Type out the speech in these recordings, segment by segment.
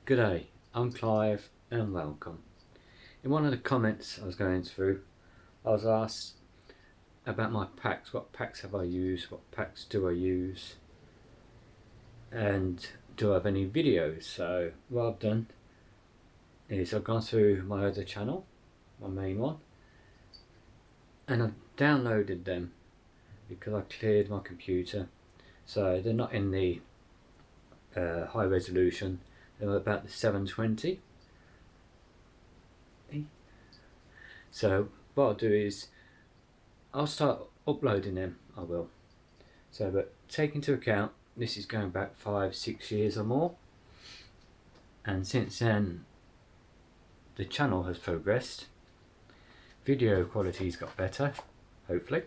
G'day, I'm Clive and welcome. In one of the comments I was going through, I was asked about my packs. What packs have I used? What packs do I use? And do I have any videos? So what I've done is I've gone through my other channel, my main one, and I've downloaded them because I cleared my computer. So they're not in the high resolution. They're about the 720. So what I'll do is I'll start uploading them. I will. So, but take into account this is going back 5-6 years or more, and since then the channel has progressed. Video quality's got better, hopefully,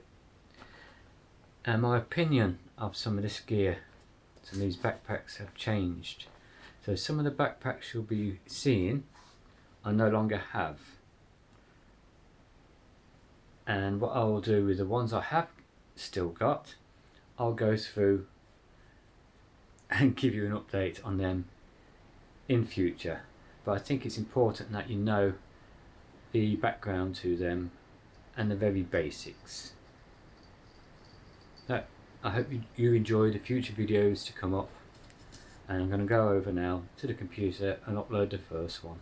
and my opinion of some of this gear, some of these backpacks have changed. So some of the backpacks you'll be seeing I no longer have, and what I will do with the ones I have still got, I'll go through and give you an update on them in future. But I think it's important that you know the background to them and the very basics. So I hope you enjoy the future videos to come up, and I'm going to go over now to the computer and upload the first one.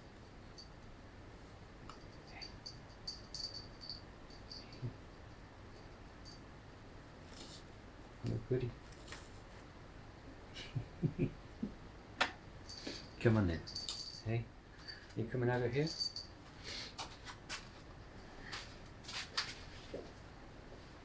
Oh goody. Come on then. Hey, you coming over here?